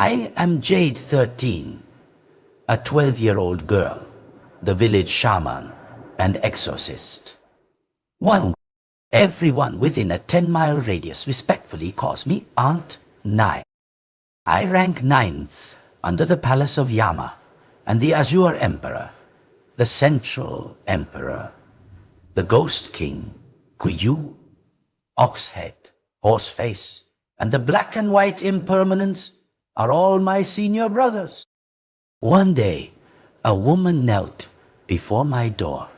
I am Jade 13, a 12-year-old girl, the village shaman and exorcist. Everyone within a 10-mile radius respectfully calls me Aunt Nine. I rank 9th under the Palace of Yama and the Azure Emperor, the Central Emperor, the Ghost King, Kuyu, Oxhead, Horseface, and the Black and White Impermanents are all my senior brothers. One day, a woman knelt before my door,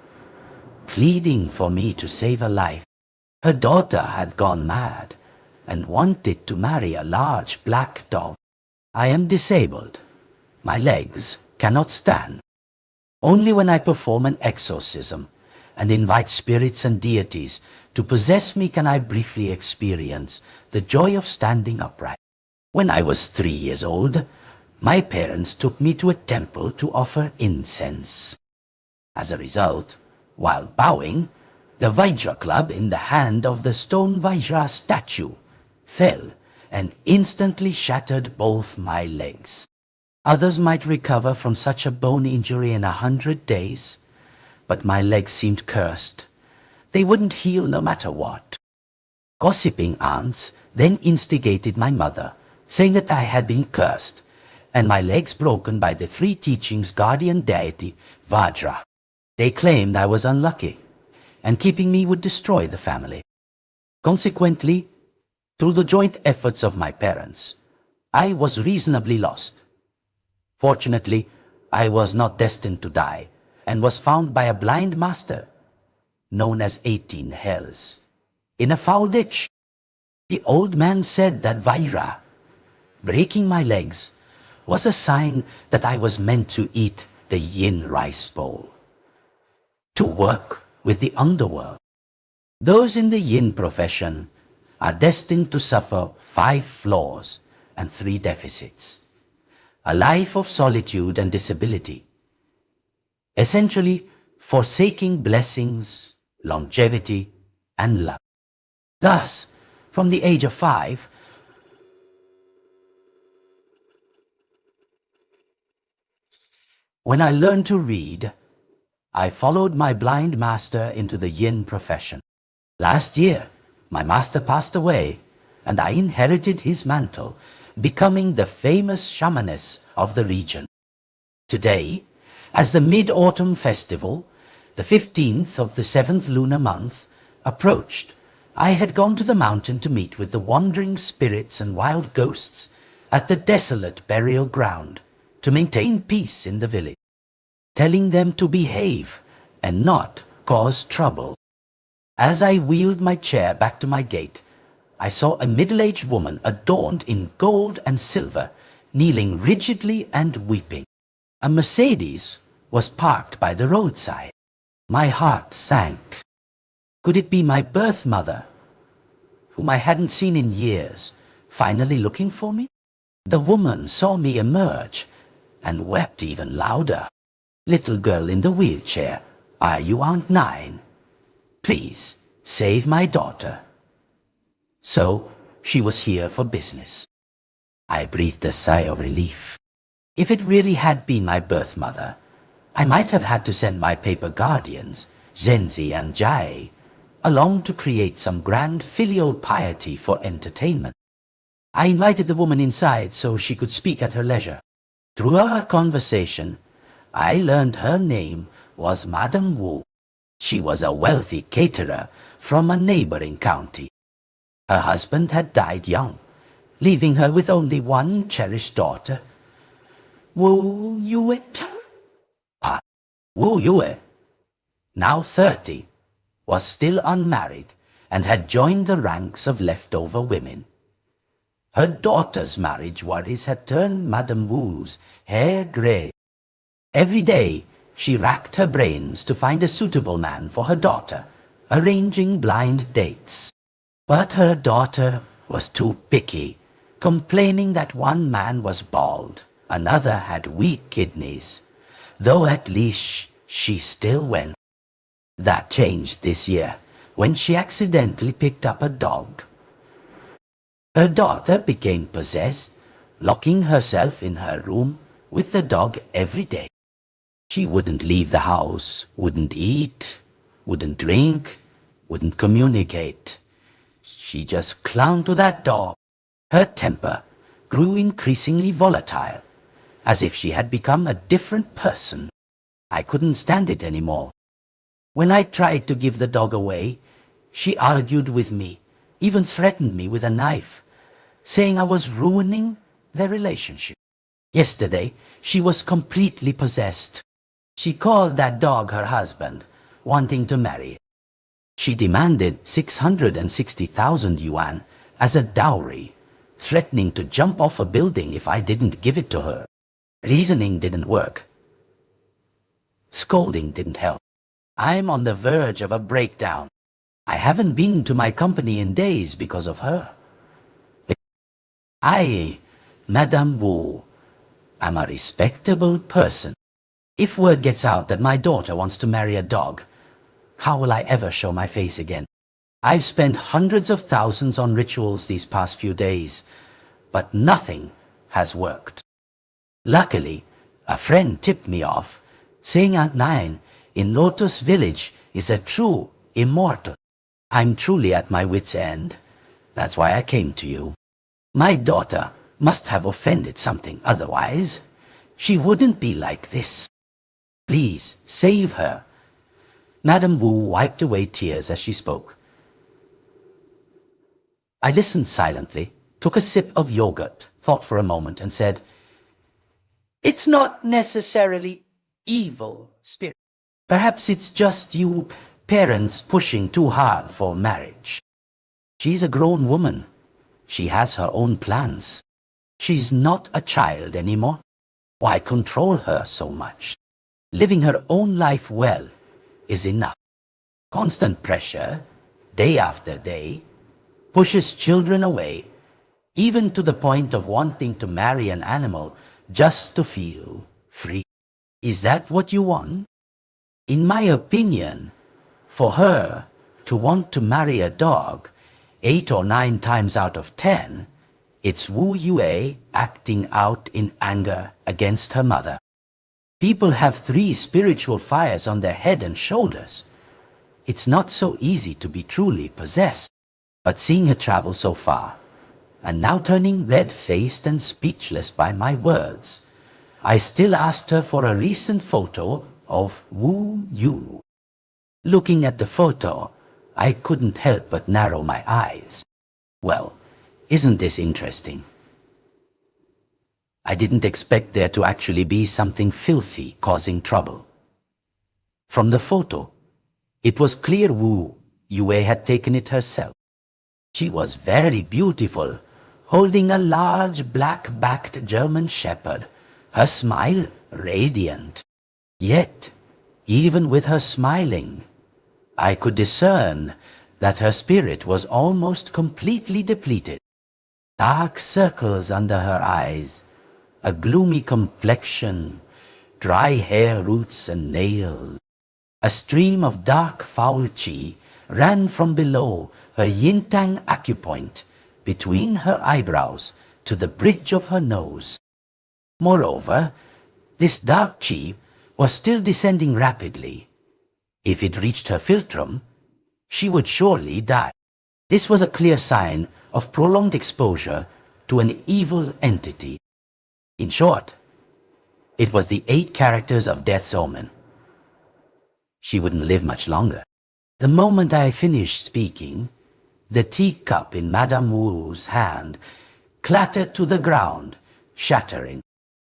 pleading for me to save her life. Her daughter had gone mad and wanted to marry a large black dog. I am disabled. My legs cannot stand. Only when I perform an exorcism and invite spirits and deities to possess me can I briefly experience the joy of standing upright. When I was 3 years old, my parents took me to a temple to offer incense. As a result, while bowing, the Vajra club in the hand of the stone Vajra statue fell and instantly shattered both my legs. Others might recover from such a bone injury in 100 days, but my legs seemed cursed. They wouldn't heal no matter what. Gossiping aunts then instigated my mother, saying that I had been cursed, and my legs broken by the 3 teachings' guardian deity, Vajra. They claimed I was unlucky, and keeping me would destroy the family. Consequently, through the joint efforts of my parents, I was reasonably lost. Fortunately, I was not destined to die, and was found by a blind master, known as 18 Hells, in a foul ditch. The old man said that Vajra, breaking my legs, was a sign that I was meant to eat the yin rice bowl, to work with the underworld. Those in the yin profession are destined to suffer 5 flaws and 3 deficits. A life of solitude and disability, essentially forsaking blessings, longevity, and luck. Thus, from the age of 5, when I learned to read, I followed my blind master into the yin profession. Last year, my master passed away, and I inherited his mantle, becoming the famous shamaness of the region. Today, as the Mid-Autumn Festival, the 15th of the 7th lunar month, approached, I had gone to the mountain to meet with the wandering spirits and wild ghosts at the desolate burial ground to maintain peace in the village, telling them to behave and not cause trouble. As I wheeled my chair back to my gate, I saw a middle-aged woman adorned in gold and silver, kneeling rigidly and weeping. A Mercedes was parked by the roadside. My heart sank. Could it be my birth mother, whom I hadn't seen in years, finally looking for me? The woman saw me emerge and wept even louder. "Little girl in the wheelchair, are you Aunt Nine? Please, save my daughter." So, she was here for business. I breathed a sigh of relief. If it really had been my birth mother, I might have had to send my paper guardians, Zenzi and Jai, along to create some grand filial piety for entertainment. I invited the woman inside so she could speak at her leisure. Through our conversation, I learned her name was Madame Wu. She was a wealthy caterer from a neighboring county. Her husband had died young, leaving her with only one cherished daughter, Wu Yue. Wu Yue, now 30, was still unmarried and had joined the ranks of leftover women. Her daughter's marriage worries had turned Madame Wu's hair grey. Every day, she racked her brains to find a suitable man for her daughter, arranging blind dates. But her daughter was too picky, complaining that one man was bald, another had weak kidneys, though at least she still went. That changed this year, when she accidentally picked up a dog. Her daughter became possessed, locking herself in her room with the dog every day. She wouldn't leave the house, wouldn't eat, wouldn't drink, wouldn't communicate. She just clung to that dog. Her temper grew increasingly volatile, as if she had become a different person. I couldn't stand it anymore. When I tried to give the dog away, she argued with me, even threatened me with a knife, saying I was ruining their relationship. Yesterday, she was completely possessed. She called that dog her husband, wanting to marry it. She demanded 660,000 yuan as a dowry, threatening to jump off a building if I didn't give it to her. Reasoning didn't work. Scolding didn't help. I'm on the verge of a breakdown. I haven't been to my company in days because of her. I, Madame Wu, am a respectable person. If word gets out that my daughter wants to marry a dog, how will I ever show my face again? I've spent hundreds of thousands on rituals these past few days, but nothing has worked. Luckily, a friend tipped me off, saying Aunt Nine in Lotus Village is a true immortal. I'm truly at my wit's end. That's why I came to you. My daughter must have offended something, otherwise she wouldn't be like this. Please, save her. Madame Wu wiped away tears as she spoke. I listened silently, took a sip of yogurt, thought for a moment, and said, "It's not necessarily evil, spirit. Perhaps it's just you parents pushing too hard for marriage. She's a grown woman. She has her own plans. She's not a child anymore. Why control her so much? Living her own life well is enough. Constant pressure, day after day, pushes children away, even to the point of wanting to marry an animal just to feel free. Is that what you want? In my opinion, for her to want to marry a dog 8 or 9 times out of 10, it's Wu Yue acting out in anger against her mother. People have 3 spiritual fires on their head and shoulders. It's not so easy to be truly possessed. But seeing her travel so far, and now turning red-faced and speechless by my words, I still asked her for a recent photo of Wu Yu. Looking at the photo, I couldn't help but narrow my eyes. Well, isn't this interesting? I didn't expect there to actually be something filthy causing trouble. From the photo, it was clear Wu Yue had taken it herself. She was very beautiful, holding a large black-backed German shepherd, her smile radiant. Yet, even with her smiling, I could discern that her spirit was almost completely depleted. Dark circles under her eyes, a gloomy complexion, dry hair roots and nails. A stream of dark foul qi ran from below her yin-tang acupoint between her eyebrows to the bridge of her nose. Moreover, this dark qi was still descending rapidly. If it reached her philtrum, she would surely die. This was a clear sign of prolonged exposure to an evil entity. In short, it was the 8 characters of death's omen. She wouldn't live much longer. The moment I finished speaking, the teacup in Madame Wu's hand clattered to the ground, shattering.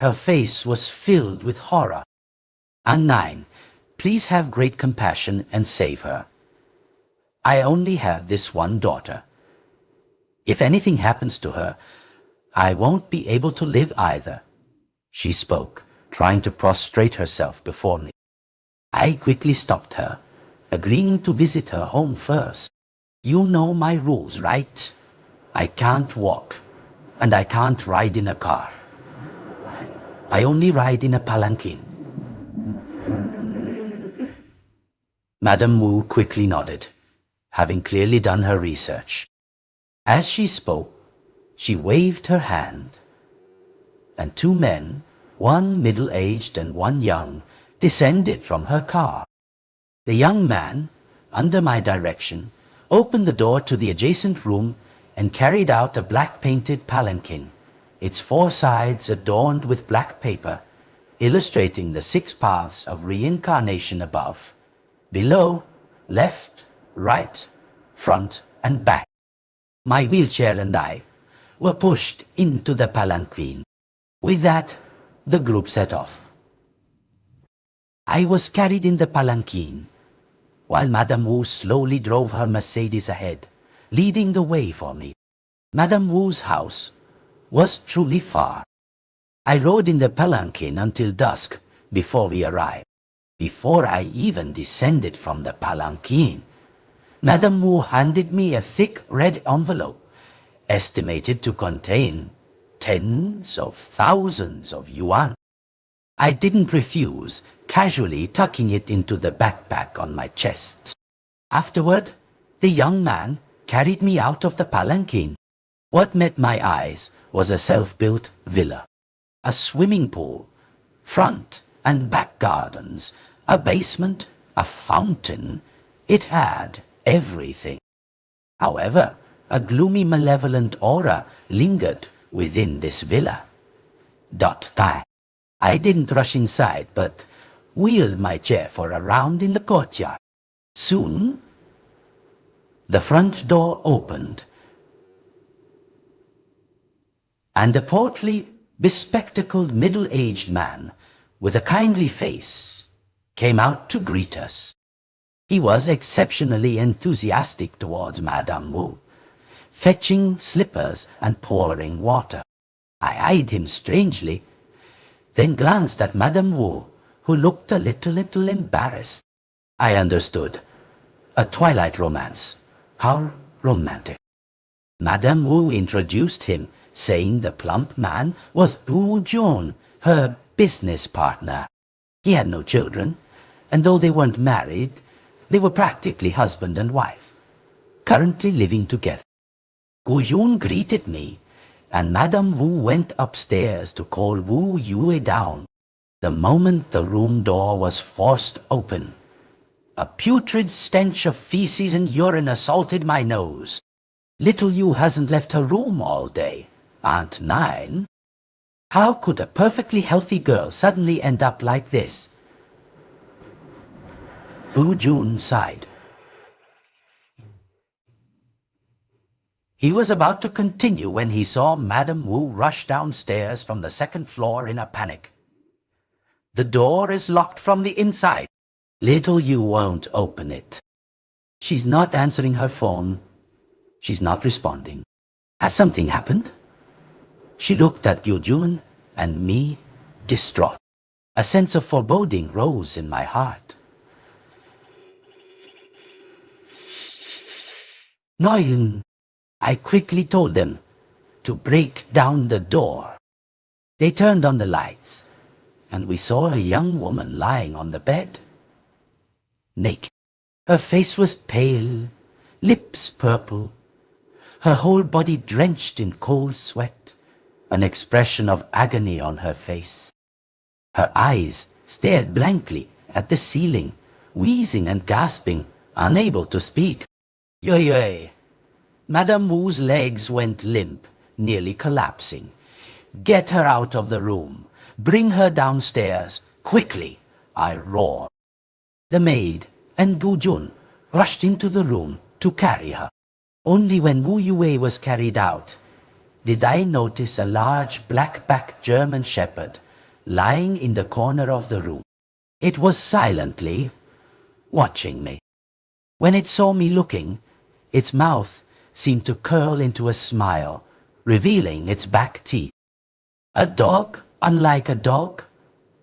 Her face was filled with horror. Aunt Nine, please have great compassion and save her. I only have this one daughter. If anything happens to her, I won't be able to live either. She spoke, trying to prostrate herself before me. I quickly stopped her, agreeing to visit her home first. You know my rules, right? I can't walk, and I can't ride in a car. I only ride in a palanquin. Madame Wu quickly nodded, having clearly done her research. As she spoke, she waved her hand, and two men, one middle-aged and one young, descended from her car. The young man, under my direction, opened the door to the adjacent room and carried out a black-painted palanquin, its four sides adorned with black paper, illustrating the 6 paths of reincarnation above, below, left, right, front, and back. My wheelchair and I were pushed into the palanquin. With that, the group set off. I was carried in the palanquin, while Madame Wu slowly drove her Mercedes ahead, leading the way for me. Madame Wu's house was truly far. I rode in the palanquin until dusk before we arrived. Before I even descended from the palanquin, Madame Wu handed me a thick red envelope, estimated to contain tens of thousands of yuan. I didn't refuse, casually tucking it into the backpack on my chest. Afterward, the young man carried me out of the palanquin. What met my eyes was a self-built villa, a swimming pool, front and back gardens, a basement, a fountain. It had everything. However, a gloomy malevolent aura lingered within this villa. I didn't rush inside, but wheeled my chair for a round in the courtyard. Soon, the front door opened, and a portly, bespectacled middle-aged man with a kindly face came out to greet us. He was exceptionally enthusiastic towards Madame Wu, fetching slippers and pouring water. I eyed him strangely, then glanced at Madame Wu, who looked a little embarrassed. I understood. A twilight romance. How romantic. Madame Wu introduced him, saying the plump man was Wu Jun, her business partner. He had no children, and though they weren't married, they were practically husband and wife, currently living together. Gu Yun greeted me, and Madame Wu went upstairs to call Wu Yue down. The moment the room door was forced open, a putrid stench of feces and urine assaulted my nose. Little Yu hasn't left her room all day. Aunt Nine. How could a perfectly healthy girl suddenly end up like this? Wu Jun sighed. He was about to continue when he saw Madame Wu rush downstairs from the 2nd floor in a panic. The door is locked from the inside. Little Yu won't open it. She's not answering her phone. She's not responding. Has something happened? She looked at Yu Jun and me, distraught. A sense of foreboding rose in my heart. Noyun, I quickly told them to break down the door. They turned on the lights, and we saw a young woman lying on the bed, naked. Her face was pale, lips purple, her whole body drenched in cold sweat, an expression of agony on her face. Her eyes stared blankly at the ceiling, wheezing and gasping, unable to speak. Yue. Madame Wu's legs went limp, nearly collapsing. Get her out of the room. Bring her downstairs, quickly, I roared. The maid and Gu Jun rushed into the room to carry her. Only when Wu Yue was carried out did I notice a large black-backed German shepherd lying in the corner of the room. It was silently watching me. When it saw me looking, its mouth seemed to curl into a smile, revealing its back teeth. A dog unlike a dog,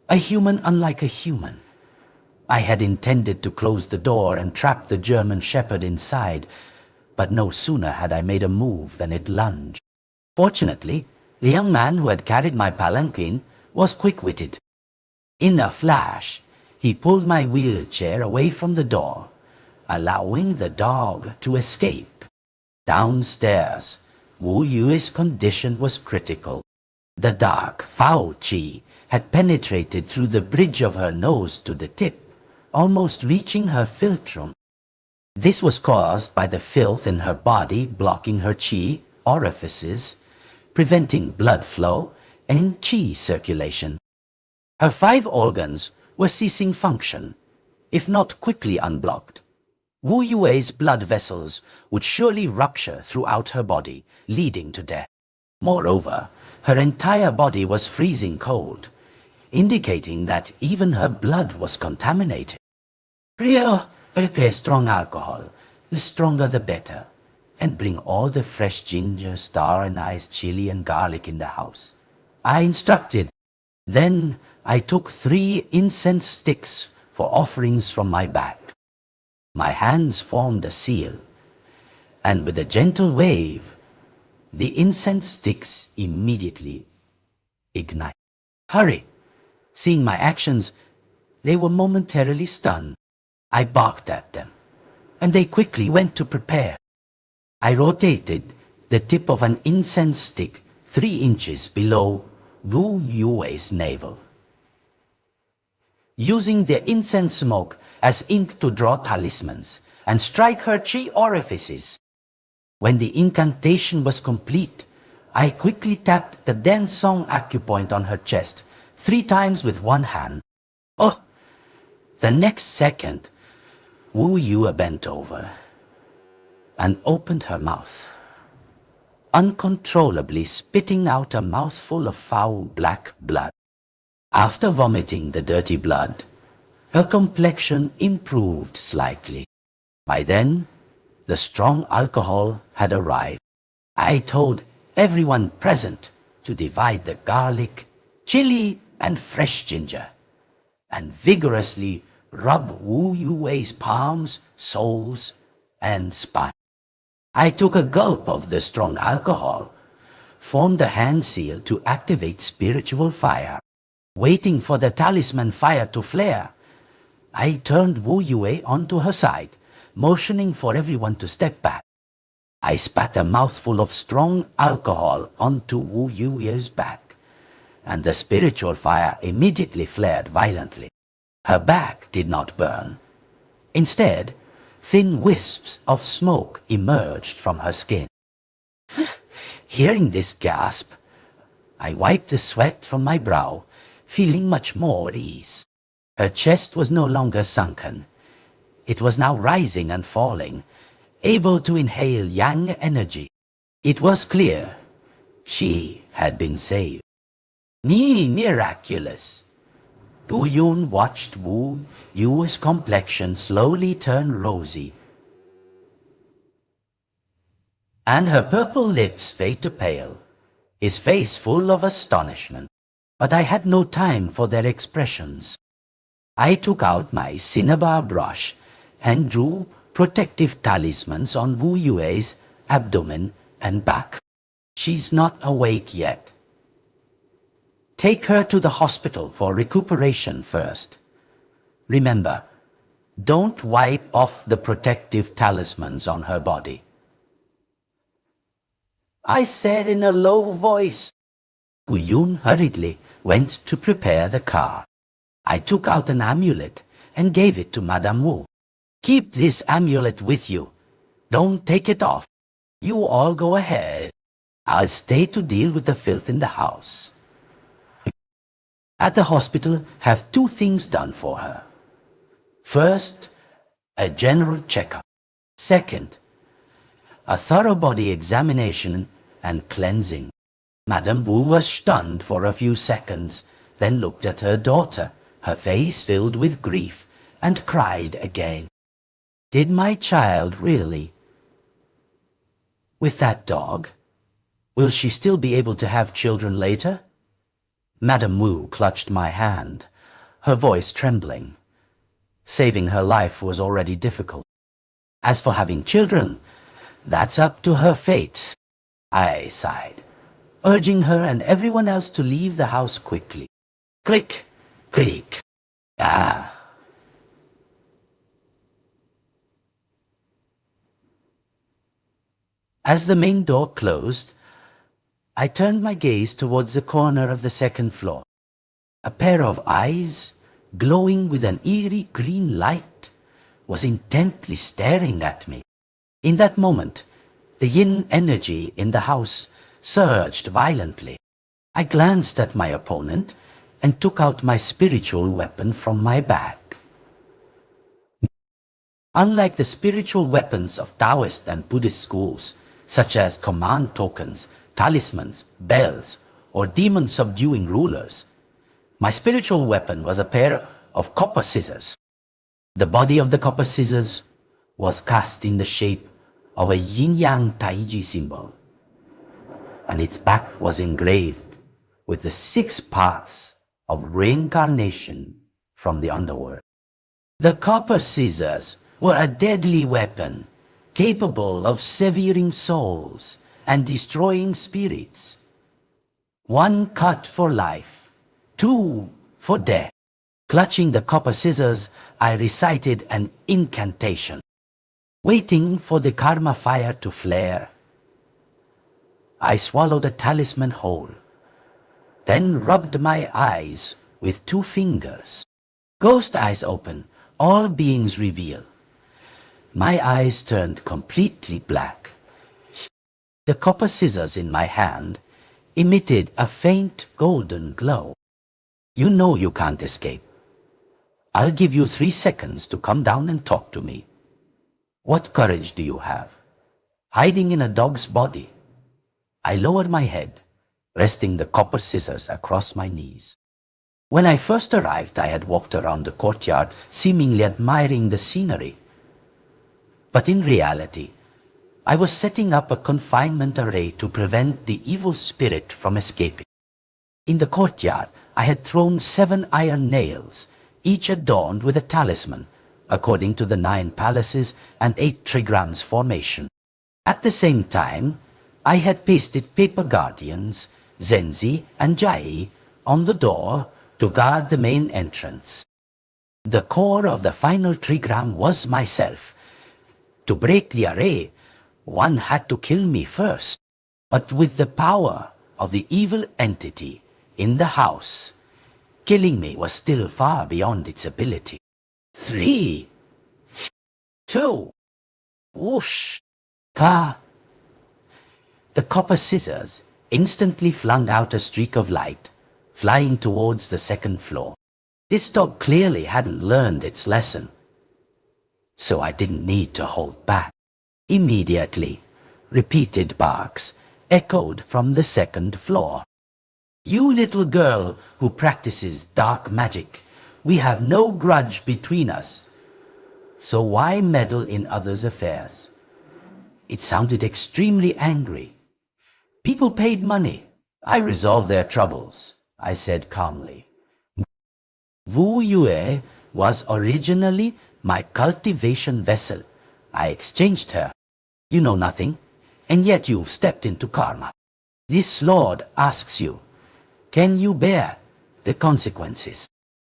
a human unlike a human. I had intended to close the door and trap the German shepherd inside, but no sooner had I made a move than it lunged. Fortunately, the young man who had carried my palanquin was quick-witted. In a flash, he pulled my wheelchair away from the door, allowing the dog to escape. Downstairs, Wu Yue's condition was critical. The dark, foul chi had penetrated through the bridge of her nose to the tip, almost reaching her philtrum. This was caused by the filth in her body blocking her chi orifices, preventing blood flow and chi circulation. Her 5 organs were ceasing function, if not quickly unblocked. Wu Yue's blood vessels would surely rupture throughout her body, leading to death. Moreover, her entire body was freezing cold, indicating that even her blood was contaminated. Prepare strong alcohol, the stronger the better, and bring all the fresh ginger, star anise, chili, and garlic in the house. I instructed. Then I took 3 incense sticks for offerings from my bag. My hands formed a seal, and with a gentle wave, the incense sticks immediately ignite. Hurry! Seeing my actions, they were momentarily stunned. I barked at them, and they quickly went to prepare. I rotated the tip of an incense stick 3 inches below Wu Yue's navel, using the incense smoke as ink to draw talismans and strike her chi orifices. When the incantation was complete, I quickly tapped the Densong acupoint on her chest 3 times with one hand. Oh! The next second, Wu Yue bent over and opened her mouth, uncontrollably spitting out a mouthful of foul black blood. After vomiting the dirty blood, her complexion improved slightly. By then, the strong alcohol had arrived. I told everyone present to divide the garlic, chili, and fresh ginger, and vigorously rub Wu Yue's palms, soles, and spine. I took a gulp of the strong alcohol, formed a hand seal to activate spiritual fire. Waiting for the talisman fire to flare, I turned Wu Yue onto her side, motioning for everyone to step back. I spat a mouthful of strong alcohol onto Wu Yue's back, and the spiritual fire immediately flared violently. Her back did not burn. Instead, thin wisps of smoke emerged from her skin. Hearing this gasp, I wiped the sweat from my brow, feeling much more at ease. Her chest was no longer sunken. It was now rising and falling, able to inhale yang energy. It was clear she had been saved. Miraculous! Du Yun watched Wu Yue's complexion slowly turn rosy, and her purple lips fade to pale, his face full of astonishment. But I had no time for their expressions. I took out my cinnabar brush and drew protective talismans on Wu Yue's abdomen and back. She's not awake yet. Take her to the hospital for recuperation first. Remember, don't wipe off the protective talismans on her body. I said in a low voice. Gu Yun hurriedly went to prepare the car. I took out an amulet and gave it to Madame Wu. Keep this amulet with you. Don't take it off. You all go ahead. I'll stay to deal with the filth in the house. At the hospital, have 2 things done for her. First, a general checkup. Second, a thorough body examination and cleansing. Madame Wu was stunned for a few seconds, then looked at her daughter, her face filled with grief, and cried again. Did my child really? With that dog? Will she still be able to have children later? Madame Wu clutched my hand, her voice trembling. Saving her life was already difficult. As for having children, that's up to her fate. I sighed, urging her and everyone else to leave the house quickly. Click, click. Ah. As the main door closed, I turned my gaze towards the corner of the second floor. A pair of eyes, glowing with an eerie green light, was intently staring at me. In that moment, the yin energy in the house surged violently. I glanced at my opponent and took out my spiritual weapon from my bag. Unlike the spiritual weapons of Taoist and Buddhist schools, such as command tokens, talismans, bells, or demon-subduing rulers, my spiritual weapon was a pair of copper scissors. The body of the copper scissors was cast in the shape of a yin-yang taiji symbol, and its back was engraved with the 6 paths of reincarnation from the underworld. The copper scissors were a deadly weapon, capable of severing souls and destroying spirits. 1 cut for life, 2 for death. Clutching the copper scissors, I recited an incantation. Waiting for the karma fire to flare, I swallowed a talisman whole, then rubbed my eyes with 2 fingers. Ghost eyes open, all beings reveal. My eyes turned completely black. The copper scissors in my hand emitted a faint golden glow. You know you can't escape. I'll give you 3 seconds to come down and talk to me. What courage do you have? Hiding in a dog's body. I lowered my head, resting the copper scissors across my knees. When I first arrived, I had walked around the courtyard, seemingly admiring the scenery. But in reality, I was setting up a confinement array to prevent the evil spirit from escaping. In the courtyard, I had thrown 7 iron nails, each adorned with a talisman, according to the 9 palaces and 8 trigrams formation. At the same time, I had pasted paper guardians, Zenzi and Jai, on the door to guard the main entrance. The core of the final trigram was myself. To break the array, one had to kill me first. But with the power of the evil entity in the house, killing me was still far beyond its ability. 3, 2, whoosh, ka. The copper scissors instantly flung out a streak of light, flying towards the second floor. This dog clearly hadn't learned its lesson, so I didn't need to hold back. Immediately, repeated barks echoed from the second floor. You little girl who practices dark magic, we have no grudge between us. So why meddle in others' affairs? It sounded extremely angry. People paid money. I resolved their troubles, I said calmly. Wu Yue was originally my cultivation vessel. I exchanged her. You know nothing, and yet you've stepped into karma. This Lord asks you, can you bear the consequences?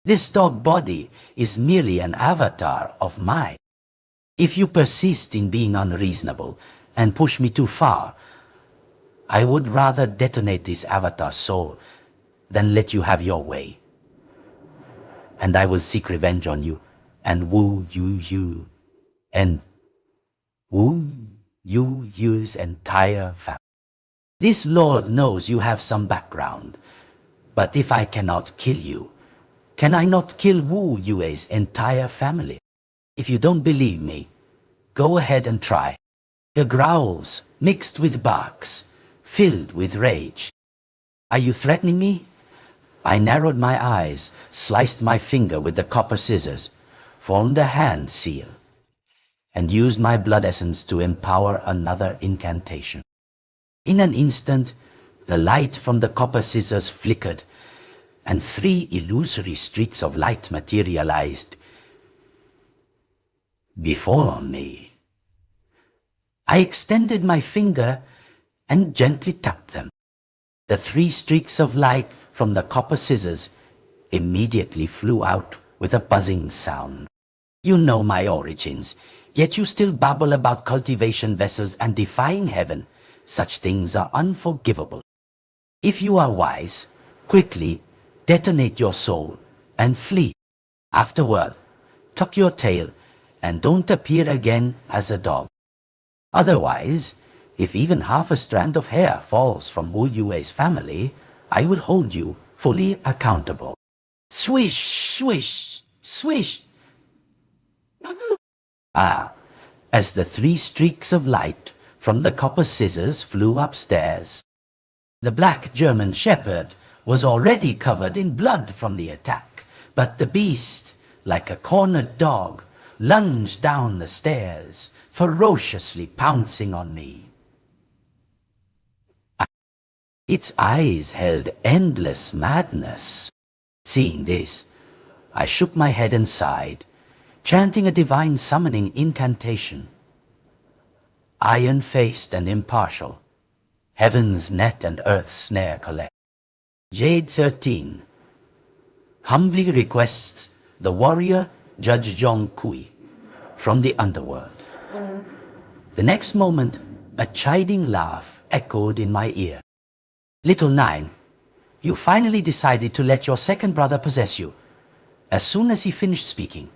This dog body is merely an avatar of mine. If you persist in being unreasonable and push me too far, I would rather detonate this avatar's soul than let you have your way. And I will seek revenge on you and Wu Yu's entire family. This Lord knows you have some background, but if I cannot kill you, can I not kill Wu Yue's entire family? If you don't believe me, go ahead and try. The growls mixed with barks, filled with rage. Are you threatening me? I narrowed my eyes, sliced my finger with the copper scissors, formed a hand seal, and used my blood essence to empower another incantation. In an instant, the light from the copper scissors flickered, and 3 illusory streaks of light materialized before me. I extended my finger and gently tapped them. The 3 streaks of light from the copper scissors immediately flew out with a buzzing sound. You know my origins, yet you still babble about cultivation vessels and defying heaven. Such things are unforgivable. If you are wise, quickly detonate your soul and flee. Afterward, tuck your tail and don't appear again as a dog. Otherwise, if even half a strand of hair falls from Wu Yue's family, I will hold you fully accountable. Swish, swish, swish. Ah, as the 3 streaks of light from the copper scissors flew upstairs. The black German shepherd was already covered in blood from the attack, but the beast, like a cornered dog, lunged down the stairs, ferociously pouncing on me. Its eyes held endless madness. Seeing this, I shook my head and sighed, chanting a divine summoning incantation. Iron-faced and impartial, heaven's net and earth's snare collect. Jade 13 humbly requests the warrior Judge Zhong Kui from the underworld. The next moment, a chiding laugh echoed in my ear. Little Nine, you finally decided to let your second brother possess you. As soon as he finished speaking,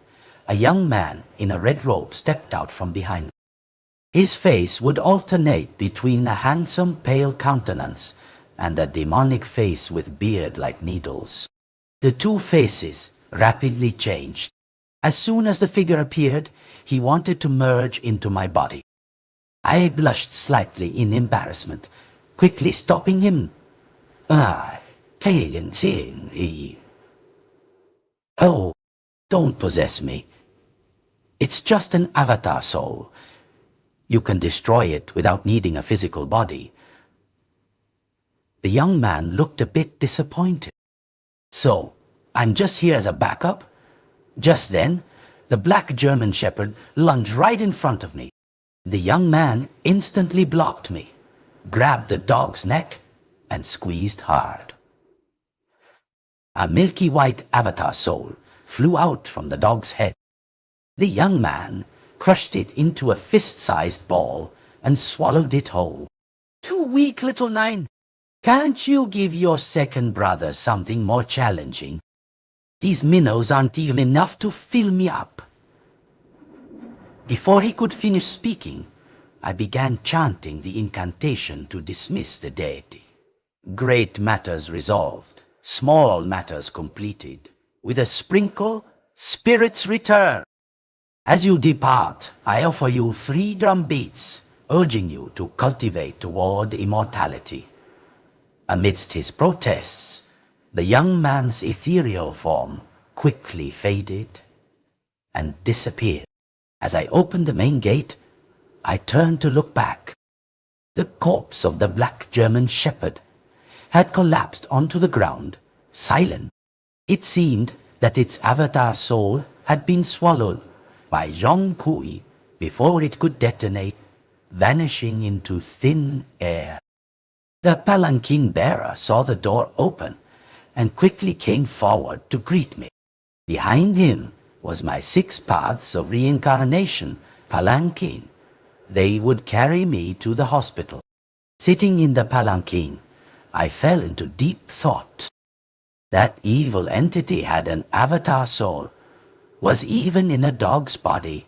a young man in a red robe stepped out from behind. His face would alternate between a handsome pale countenance and a demonic face with beard like needles. The 2 faces rapidly changed. As soon as the figure appeared, he wanted to merge into my body. I blushed slightly in embarrassment, quickly stopping him. Oh, don't possess me. It's just an avatar soul. You can destroy it without needing a physical body. The young man looked a bit disappointed. So, I'm just here as a backup? Just then, the black German shepherd lunged right in front of me. The young man instantly blocked me, grabbed the dog's neck, and squeezed hard. A milky white avatar soul flew out from the dog's head. The young man crushed it into a fist-sized ball and swallowed it whole. Too weak, Little Nine. Can't you give your second brother something more challenging? These minnows aren't even enough to fill me up. Before he could finish speaking, I began chanting the incantation to dismiss the deity. Great matters resolved, small matters completed. With a sprinkle, spirits return. As you depart, I offer you 3 drum beats, urging you to cultivate toward immortality. Amidst his protests, the young man's ethereal form quickly faded and disappeared. As I opened the main gate, I turned to look back. The corpse of the black German shepherd had collapsed onto the ground, silent. It seemed that its avatar soul had been swallowed by Zhong Kui before it could detonate, vanishing into thin air. The palanquin bearer saw the door open and quickly came forward to greet me. Behind him was my 6 paths of reincarnation palanquin. They would carry me to the hospital. Sitting in the palanquin, I fell into deep thought. That evil entity had an avatar soul, was even in a dog's body,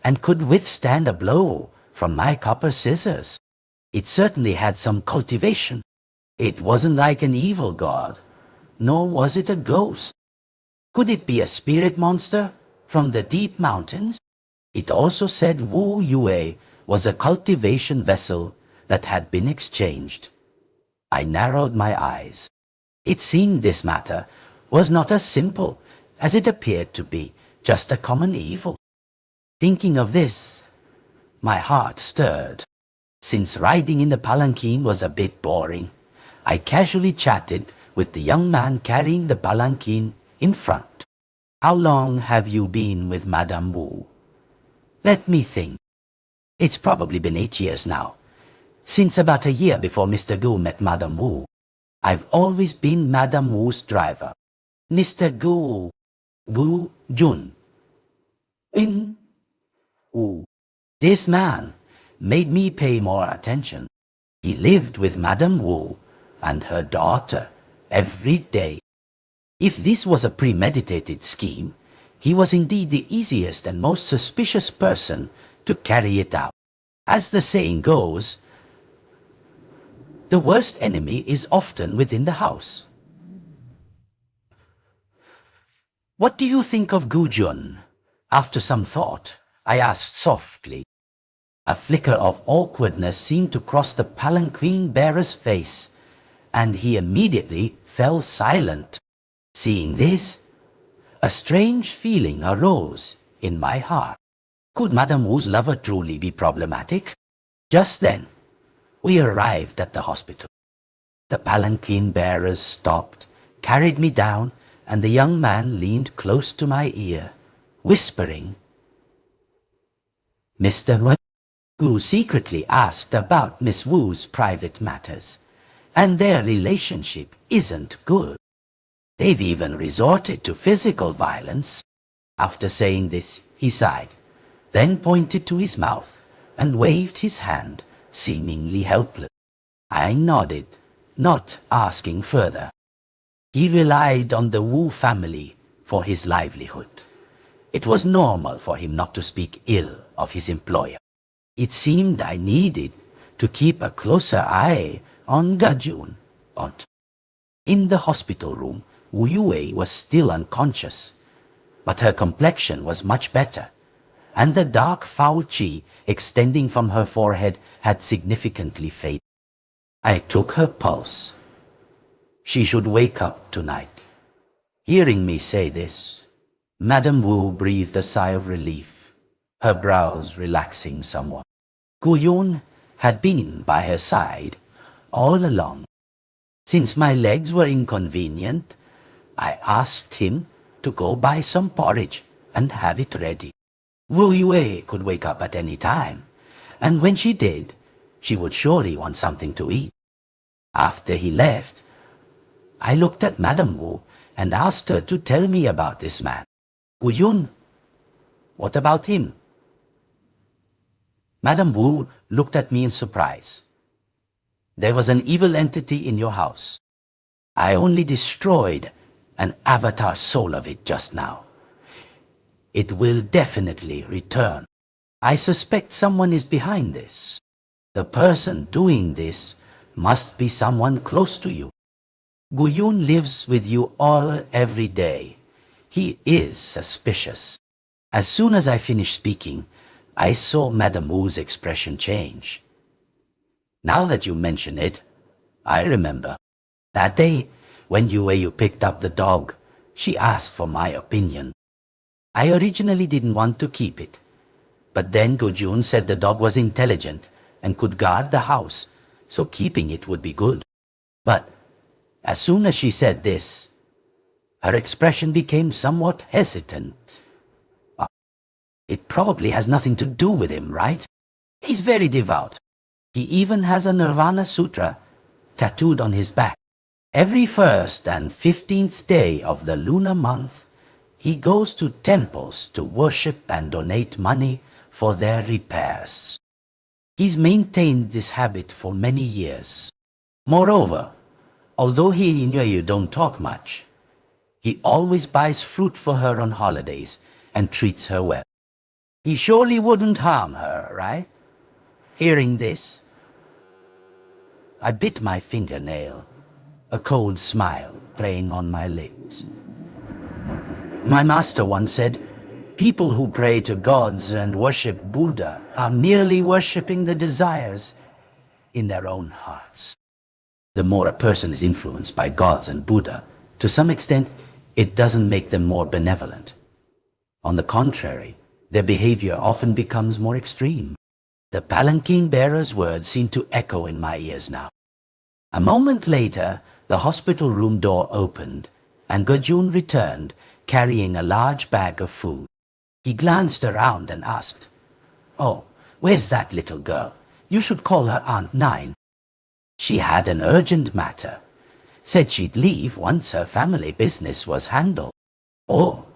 and could withstand a blow from my copper scissors. It certainly had some cultivation. It wasn't like an evil god, nor was it a ghost. Could it be a spirit monster from the deep mountains? It also said Wu Yue was a cultivation vessel that had been exchanged. I narrowed my eyes. It seemed this matter was not as simple as it appeared to be, just a common evil. Thinking of this, my heart stirred. Since riding in the palanquin was a bit boring, I casually chatted with the young man carrying the palanquin in front. How long have you been with Madame Wu? Let me think. It's probably been 8 years now. Since about a year before Mr. Gu met Madame Wu, I've always been Madame Wu's driver. Mr. Gu, Wu Jun. In Wu. This man made me pay more attention. He lived with Madame Wu and her daughter every day. If this was a premeditated scheme, he was indeed the easiest and most suspicious person to carry it out. As the saying goes, the worst enemy is often within the house. What do you think of Gujun? After some thought, I asked softly. A flicker of awkwardness seemed to cross the palanquin bearer's face, and he immediately fell silent. Seeing this, a strange feeling arose in my heart. Could Madame Wu's lover truly be problematic? Just then, we arrived at the hospital. The palanquin bearers stopped, carried me down, and the young man leaned close to my ear, whispering, "Mr. Wu secretly asked about Miss Wu's private matters, and their relationship isn't good. They've even resorted to physical violence." After saying this, he sighed, then pointed to his mouth and waved his hand, seemingly helpless. I nodded, not asking further. He relied on the Wu family for his livelihood. It was normal for him not to speak ill of his employer. It seemed I needed to keep a closer eye on Gajun. In the hospital room, Wu Yue was still unconscious, but her complexion was much better, and the dark foul qi extending from her forehead had significantly faded. I took her pulse. She should wake up tonight. Hearing me say this, Madame Wu breathed a sigh of relief, her brows relaxing somewhat. Guyun had been by her side all along. Since my legs were inconvenient, I asked him to go buy some porridge and have it ready. Wu Yue could wake up at any time, and when she did, she would surely want something to eat. After he left, I looked at Madame Wu and asked her to tell me about this man. Guyun, what about him? Madame Wu looked at me in surprise. There was an evil entity in your house. I only destroyed an avatar soul of it just now. It will definitely return. I suspect someone is behind this. The person doing this must be someone close to you. Guyun lives with you all every day. He is suspicious. As soon as I finished speaking, I saw Madame Wu's expression change. Now that you mention it, I remember. That day, when you picked up the dog, she asked for my opinion. I originally didn't want to keep it, but then Gujun said the dog was intelligent and could guard the house, so keeping it would be good. But as soon as she said this, her expression became somewhat hesitant. It probably has nothing to do with him, right? He's very devout. He even has a Nirvana Sutra tattooed on his back. Every 1st and 15th day of the lunar month, he goes to temples to worship and donate money for their repairs. He's maintained this habit for many years. Moreover, although he and you don't talk much, he always buys fruit for her on holidays and treats her well. He surely wouldn't harm her, right? Hearing this, I bit my fingernail, a cold smile playing on my lips. My master once said, people who pray to gods and worship Buddha are merely worshipping the desires in their own hearts. The more a person is influenced by gods and Buddha, to some extent, it doesn't make them more benevolent. On the contrary, their behavior often becomes more extreme. The palanquin bearer's words seemed to echo in my ears now. A moment later, the hospital room door opened, and Gajun returned, carrying a large bag of food. He glanced around and asked, "Oh, where's that little girl? You should call her Aunt Nine. She had an urgent matter. Said she'd leave once her family business was handled." "Oh,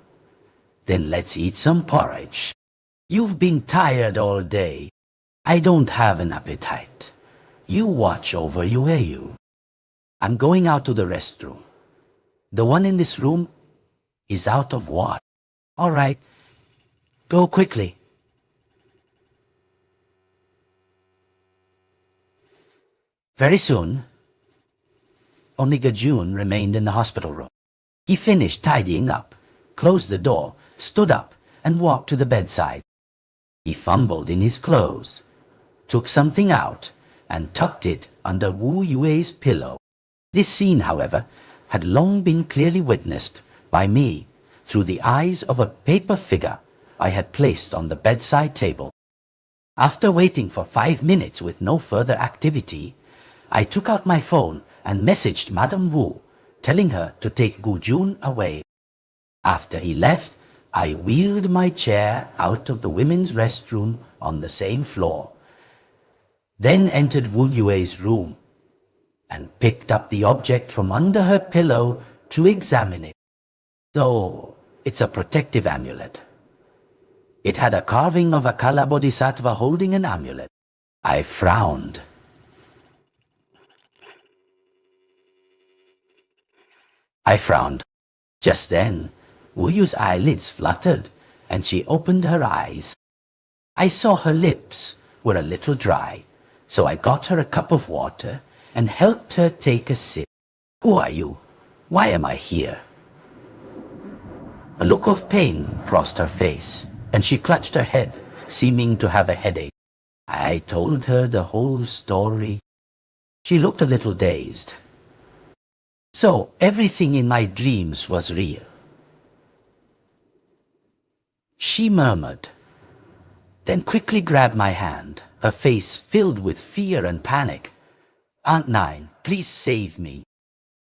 then let's eat some porridge. You've been tired all day. I don't have an appetite. You watch over Yueyu." I'm going out to the restroom. The one in this room is out of water. All right, go quickly. Very soon, only Gajun remained in the hospital room. He finished tidying up, closed the door, stood up, and walked to the bedside. He fumbled in his clothes, took something out, and tucked it under Wu Yue's pillow. This scene, however, had long been clearly witnessed by me through the eyes of a paper figure I had placed on the bedside table. After waiting for 5 minutes with no further activity, I took out my phone and messaged Madame Wu, telling her to take Gu Jun away. After he left, I wheeled my chair out of the women's restroom on the same floor, then entered Wu Yue's room and picked up the object from under her pillow to examine it. So, it's a protective amulet. It had a carving of a Kala Bodhisattva holding an amulet. I frowned. Just then, Wu Yu's eyelids fluttered, and she opened her eyes. I saw her lips were a little dry, so I got her a cup of water and helped her take a sip. Who are you? Why am I here? A look of pain crossed her face, and she clutched her head, seeming to have a headache. I told her the whole story. She looked a little dazed. So everything in my dreams was real. She murmured, then quickly grabbed my hand, her face filled with fear and panic. Aunt Nine, please save me.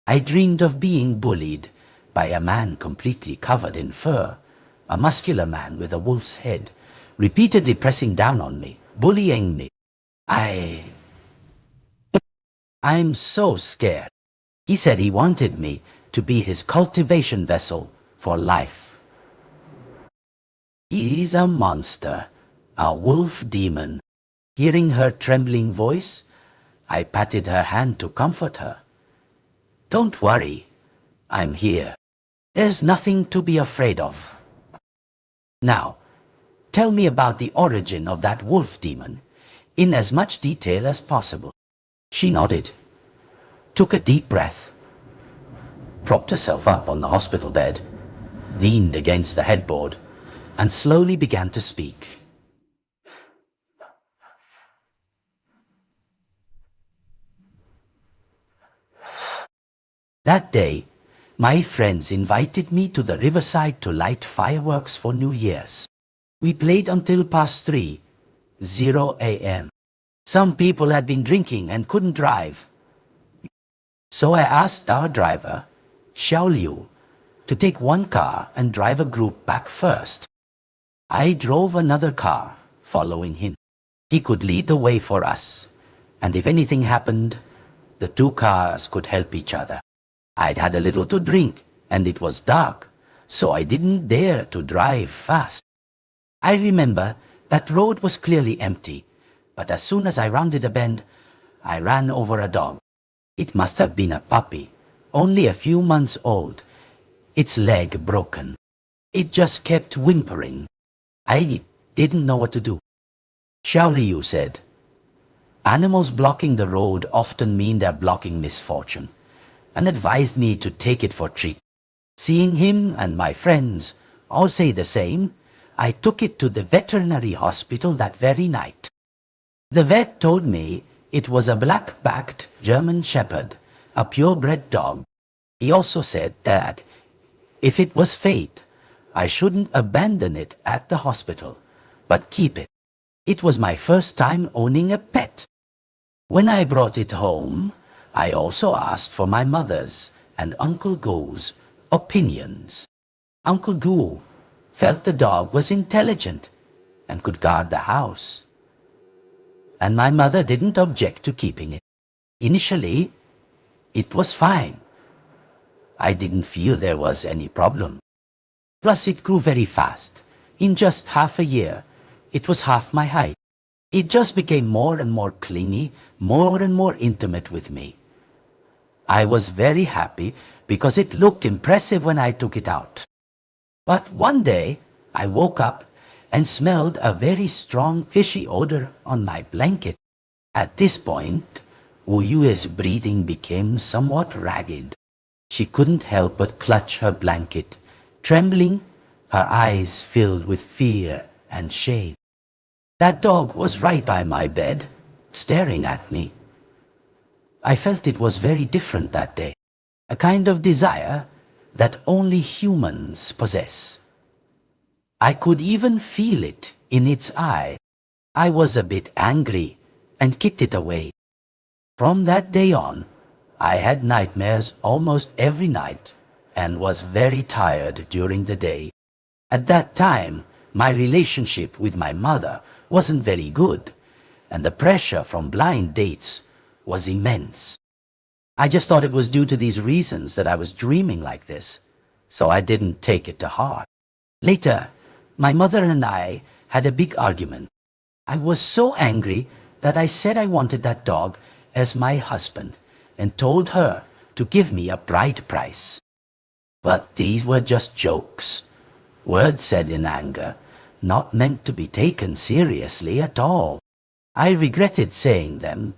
I dreamed of being bullied by a man completely covered in fur, a muscular man with a wolf's head, repeatedly pressing down on me, bullying me. I'm so scared. He said he wanted me to be his cultivation vessel for life. He's a monster, a wolf demon. Hearing her trembling voice, I patted her hand to comfort her. Don't worry, I'm here. There's nothing to be afraid of. Now, tell me about the origin of that wolf demon, in as much detail as possible. She nodded, took a deep breath, propped herself up on the hospital bed, leaned against the headboard, and slowly began to speak. That day, my friends invited me to the riverside to light fireworks for New Year's. We played until past 3:00 a.m. Some people had been drinking and couldn't drive. So I asked our driver, Xiao Liu, to take one car and drive a group back first. I drove another car, following him. He could lead the way for us, and if anything happened, the two cars could help each other. I'd had a little to drink, and it was dark, so I didn't dare to drive fast. I remember that road was clearly empty, but as soon as I rounded a bend, I ran over a dog. It must have been a puppy, only a few months old, its leg broken. It just kept whimpering. I didn't know what to do. Xiao Liu said, animals blocking the road often mean they're blocking misfortune, and advised me to take it for treat. Seeing him and my friends all say the same, I took it to the veterinary hospital that very night. The vet told me it was a black-backed German shepherd, a purebred dog. He also said that if it was fate, I shouldn't abandon it at the hospital, but keep it. It was my first time owning a pet. When I brought it home, I also asked for my mother's and Uncle Gu's opinions. Uncle Gu felt the dog was intelligent and could guard the house, and my mother didn't object to keeping it. Initially, it was fine. I didn't feel there was any problem. Plus, it grew very fast. In just half a year, it was half my height. It just became more and more clingy, more and more intimate with me. I was very happy because it looked impressive when I took it out. But one day, I woke up and smelled a very strong fishy odor on my blanket. At this point, Wu Yue's breathing became somewhat ragged. She couldn't help but clutch her blanket, trembling, her eyes filled with fear and shame. That dog was right by my bed, staring at me. I felt it was very different that day, a kind of desire that only humans possess. I could even feel it in its eye. I was a bit angry and kicked it away. From that day on, I had nightmares almost every night and was very tired during the day. At that time, my relationship with my mother wasn't very good, and the pressure from blind dates was immense. I just thought it was due to these reasons that I was dreaming like this, so I didn't take it to heart. Later, my mother and I had a big argument. I was so angry that I said I wanted that dog as my husband and told her to give me a bride price. But these were just jokes, words said in anger, not meant to be taken seriously at all. I regretted saying them,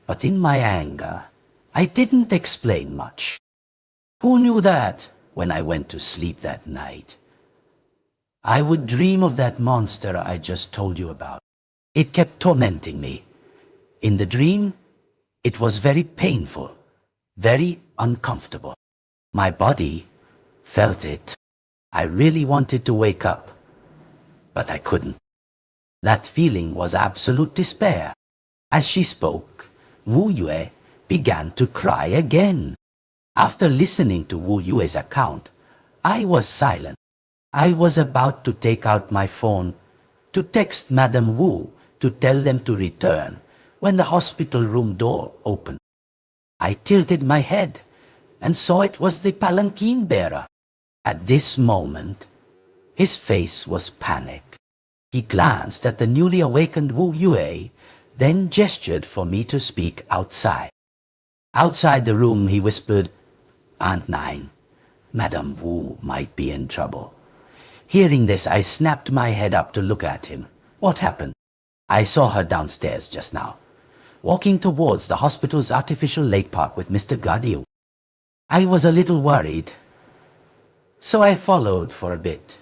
but in my anger, I didn't explain much. Who knew that when I went to sleep that night, I would dream of that monster I just told you about. It kept tormenting me. In the dream, it was very painful, very uncomfortable. My body felt it. I really wanted to wake up, but I couldn't. That feeling was absolute despair. As she spoke, Wu Yue began to cry again. After listening to Wu Yue's account, I was silent. I was about to take out my phone to text Madame Wu to tell them to return when the hospital room door opened. I tilted my head and saw it was the palanquin bearer. At this moment, his face was panic. He glanced at the newly awakened Wu Yue, then gestured for me to speak outside. Outside the room, he whispered, "Aunt Nine, Madame Wu might be in trouble." Hearing this, I snapped my head up to look at him. What happened? I saw her downstairs just now, walking towards the hospital's artificial lake park with Mr. Gadiu. I was a little worried, so I followed for a bit,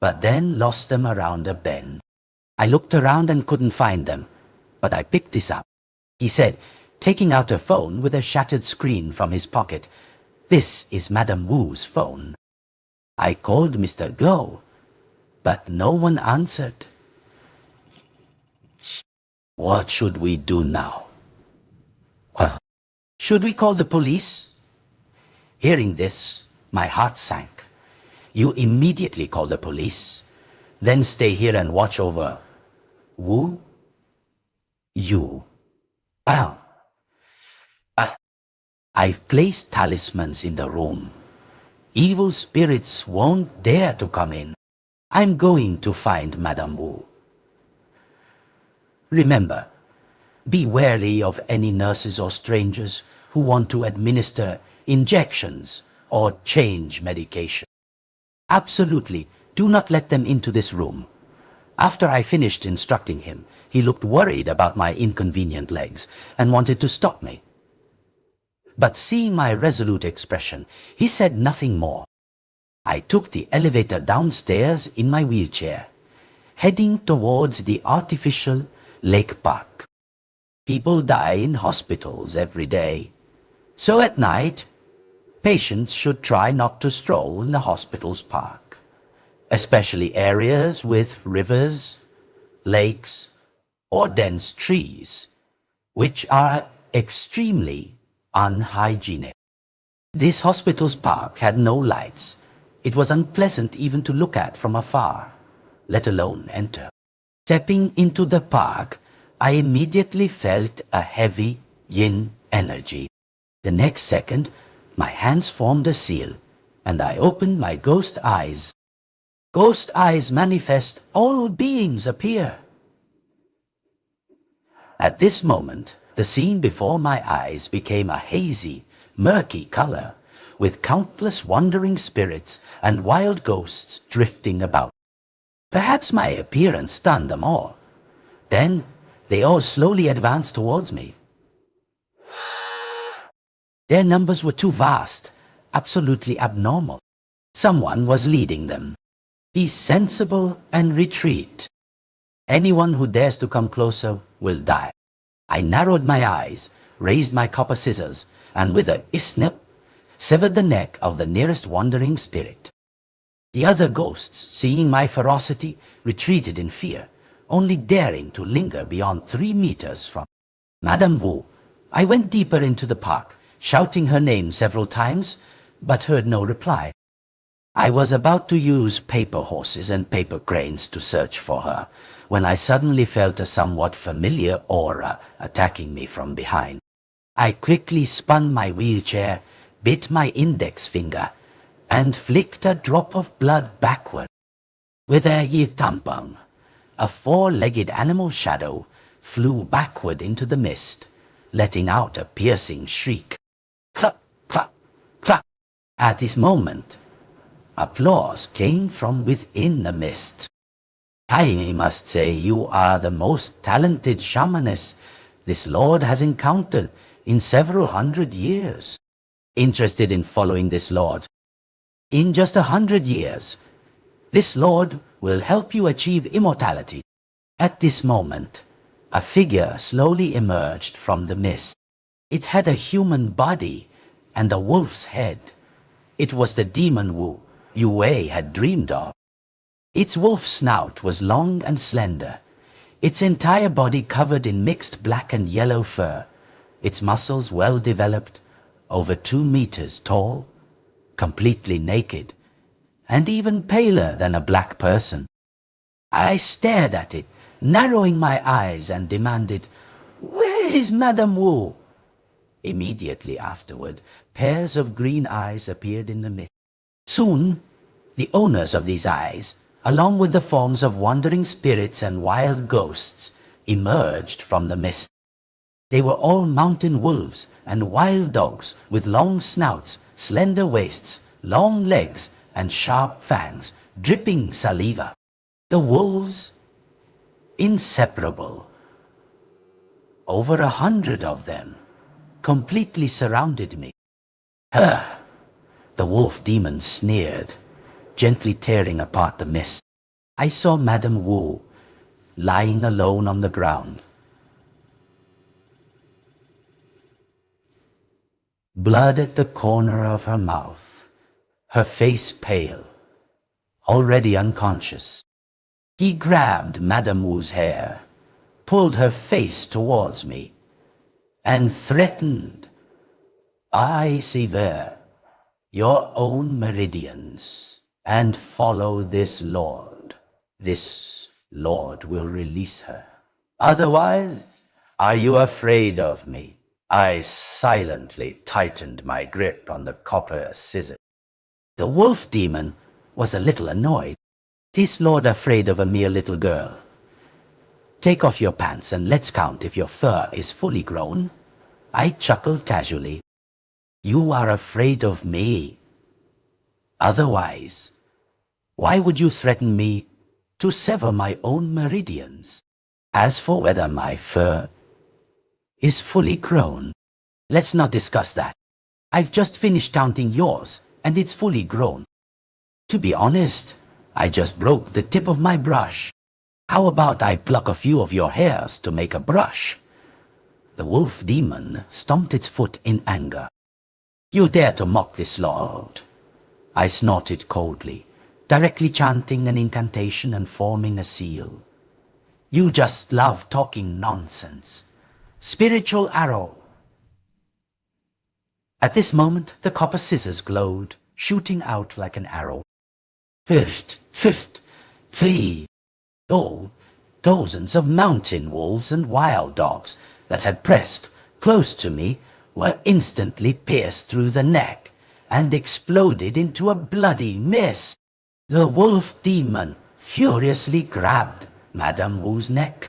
but then lost them around a bend. I looked around and couldn't find them, but I picked this up, he said, taking out a phone with a shattered screen from his pocket. "This is Madame Wu's phone." I called Mr. Go, but no one answered. What should we do now? Should we call the police? Hearing this, my heart sank. You immediately call the police, then stay here and watch over Wu? You. I've placed talismans in the room. Evil spirits won't dare to come in. I'm going to find Madame Wu. Remember, be wary of any nurses or strangers who want to administer injections or change medication. Absolutely, do not let them into this room. After I finished instructing him, he looked worried about my inconvenient legs and wanted to stop me. But seeing my resolute expression, he said nothing more. I took the elevator downstairs in my wheelchair, heading towards the artificial lake park. People die in hospitals every day, so at night, patients should try not to stroll in the hospital's park, especially areas with rivers, lakes, or dense trees, which are extremely unhygienic. This hospital's park had no lights. It was unpleasant even to look at from afar, let alone enter. Stepping into the park, I immediately felt a heavy yin energy. The next second, my hands formed a seal, and I opened my ghost eyes. Ghost eyes manifest, all beings appear. At this moment, the scene before my eyes became a hazy, murky color, with countless wandering spirits and wild ghosts drifting about. Perhaps my appearance stunned them all. Then they all slowly advanced towards me. Their numbers were too vast, absolutely abnormal. Someone was leading them. Be sensible and retreat. Anyone who dares to come closer will die. I narrowed my eyes, raised my copper scissors, and with a snip, severed the neck of the nearest wandering spirit. The other ghosts, seeing my ferocity, retreated in fear, only daring to linger beyond 3 meters from Madame Wu. I went deeper into the park, shouting her name several times, but heard no reply. I was about to use paper horses and paper cranes to search for her, when I suddenly felt a somewhat familiar aura attacking me from behind. I quickly spun my wheelchair, bit my index finger, and flicked a drop of blood backward. With a yitampang, a 4-legged animal shadow flew backward into the mist, letting out a piercing shriek. Cluck, cluck, cluck. At this moment, applause came from within the mist. I must say you are the most talented shamaness this lord has encountered in several 100 years. Interested in following this lord? In just 100 years, this lord will help you achieve immortality. At this moment, a figure slowly emerged from the mist. It had a human body and a wolf's head. It was the demon Wu Yue had dreamed of. Its wolf snout was long and slender, its entire body covered in mixed black and yellow fur, its muscles well developed, over 2 meters tall, completely naked, and even paler than a black person. I stared at it, narrowing my eyes, and demanded, "Where is Madame Wu?" Immediately afterward, pairs of green eyes appeared in the mist. Soon, the owners of these eyes, along with the forms of wandering spirits and wild ghosts, emerged from the mist. They were all mountain wolves and wild dogs with long snouts, slender waists, long legs, and sharp fangs, dripping saliva. The wolves, inseparable. Over 100 of them completely surrounded me. "Huh!" the wolf demon sneered, gently tearing apart the mist. I saw Madame Wu lying alone on the ground. Blood at the corner of her mouth, her face pale, already unconscious. He grabbed Madame Wu's hair, pulled her face towards me, and threatened, "I sever your own meridians and follow this lord. This lord will release her. Otherwise, are you afraid of me?" I silently tightened my grip on the copper scissors. The wolf demon was a little annoyed. "This lord afraid of a mere little girl? Take off your pants and let's count if your fur is fully grown." I chuckled casually. "You are afraid of me. Otherwise, why would you threaten me to sever my own meridians? As for whether my fur is fully grown, let's not discuss that. I've just finished counting yours, and it's fully grown. To be honest, I just broke the tip of my brush. How about I pluck a few of your hairs to make a brush?" The wolf demon stomped its foot in anger. "You dare to mock this lord?" I snorted coldly, directly chanting an incantation and forming a seal. "You just love talking nonsense. Spiritual arrow." At this moment, the copper scissors glowed, shooting out like an arrow. Fifth, 3. Oh, dozens of mountain wolves and wild dogs that had pressed close to me were instantly pierced through the neck and exploded into a bloody mist. The wolf demon furiously grabbed Madame Wu's neck.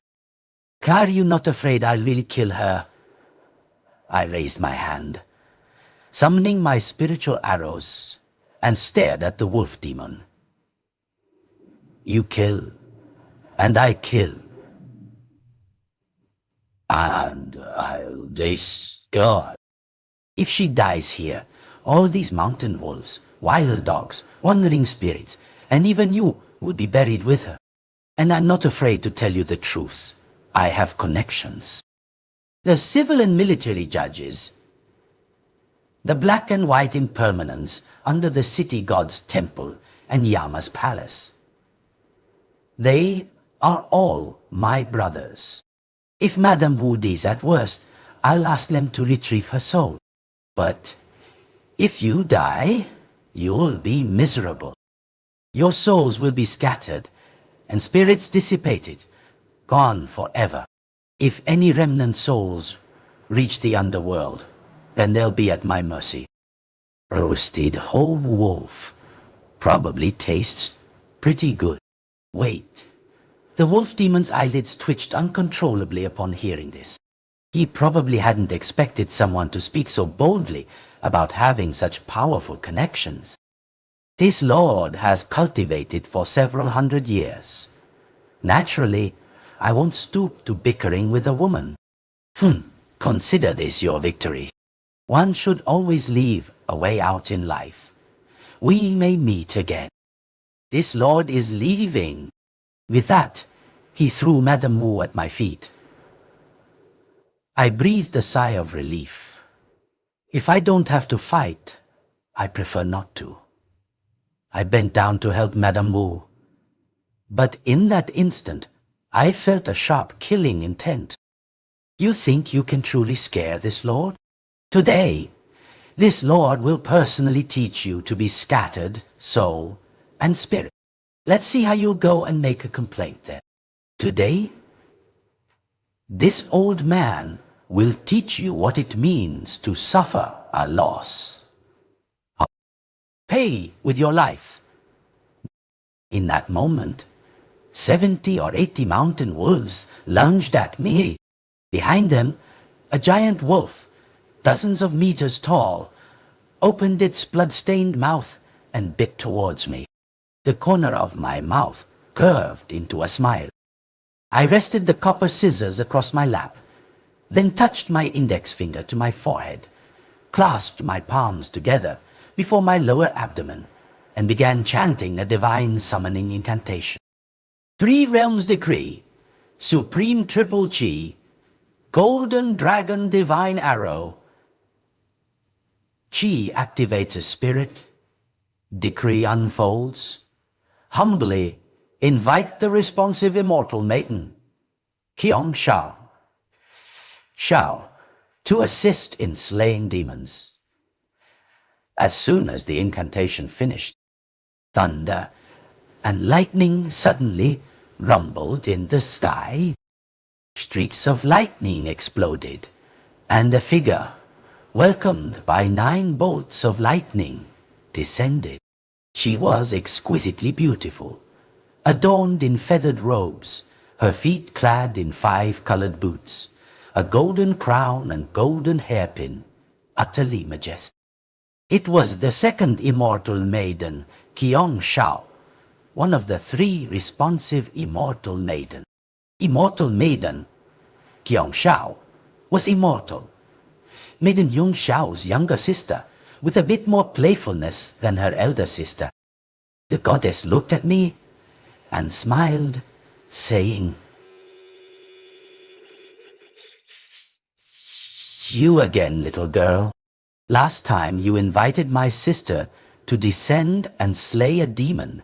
"Are you not afraid I'll really kill her?" I raised my hand. summoning my spiritual arrows, and stared at the wolf demon. You kill, and I kill. And I'll discard. If she dies here, all these mountain wolves, wild dogs, wandering spirits, and even you would be buried with her. And I'm not afraid to tell you the truth. I have connections. The civil and military judges, the black and white impermanents under the city god's temple and Yama's palace. They are all my brothers. If Madame Wu is at worst, I'll ask them to retrieve her soul. But if you die, you'll be miserable. Your souls will be scattered, and spirits dissipated, gone forever. If any remnant souls reach the underworld, then they'll be at my mercy. Roasted whole wolf probably tastes pretty good. Wait. The wolf demon's eyelids twitched uncontrollably upon hearing this. He probably hadn't expected someone to speak so boldly about having such powerful connections. This lord has cultivated for several hundred years. Naturally, I won't stoop to bickering with a woman. Consider this your victory. One should always leave a way out in life. We may meet again. This lord is leaving. With that, he threw Madame Wu at my feet. I breathed a sigh of relief. If I don't have to fight, I prefer not to. I bent down to help Madame Wu. But in that instant, I felt a sharp killing intent. You think you can truly scare this lord? Today, this lord will personally teach you to be scattered, soul, and spirit. Let's see how you'll go and make a complaint then. Today, this old man will teach you what it means to suffer a loss. Pay with your life. In that moment, 70 or 80 mountain wolves lunged at me. Behind them, a giant wolf, dozens of meters tall, opened its blood-stained mouth and bit towards me. The corner of my mouth curved into a smile. I rested the copper scissors across my lap, then touched my index finger to my forehead, clasped my palms together before my lower abdomen, and began chanting a divine summoning incantation. 3 realms decree, supreme triple chi, golden dragon divine arrow. Chi activates a spirit, decree unfolds. Humbly invite the responsive immortal maiden, Qiong Shao, to assist in slaying demons. As soon as the incantation finished, thunder and lightning suddenly rumbled in the sky. Streaks of lightning exploded, and a figure, welcomed by 9 bolts of lightning, descended. She was exquisitely beautiful, adorned in feathered robes, her feet clad in 5-colored boots, a golden crown and golden hairpin, utterly majestic. It was the second immortal maiden, Qiong Shao, one of the 3 responsive immortal maidens. Immortal maiden, Qiong Shao, was immortal. Maiden Yung Shao's younger sister, with a bit more playfulness than her elder sister. The goddess looked at me and smiled, saying, "You again, little girl. Last time you invited my sister to descend and slay a demon.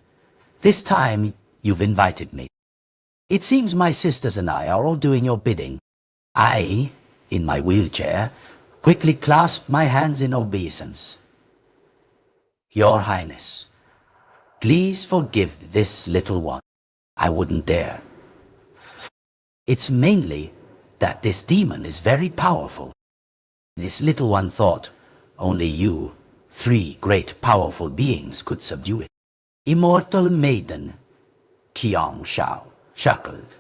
This time you've invited me. It seems my sisters and I are all doing your bidding." I, in my wheelchair, quickly clasped my hands in obeisance. "Your Highness, please forgive this little one. I wouldn't dare. It's mainly that this demon is very powerful. This little one thought only you, 3 great powerful beings, could subdue it." Immortal maiden, Qiong Shao, chuckled.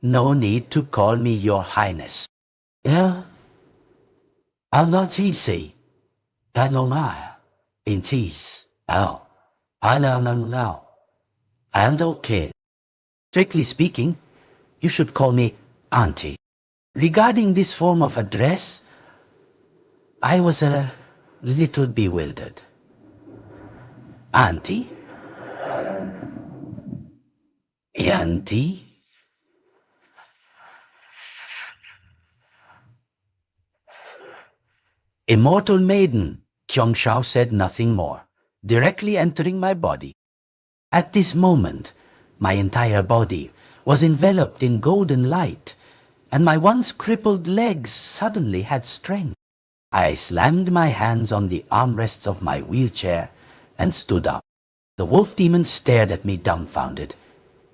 "No need to call me your Highness. Yeah, I'll not easy. Tanonaya, in tease, Al, Anananao, and okay. Strictly speaking, you should call me Auntie. Regarding this form of address, I was a little bewildered. Auntie? Auntie? Immortal maiden, Kyongshao said nothing more, directly entering my body. At this moment, my entire body was enveloped in golden light, and my once crippled legs suddenly had strength. I slammed my hands on the armrests of my wheelchair and stood up. The wolf demon stared at me dumbfounded,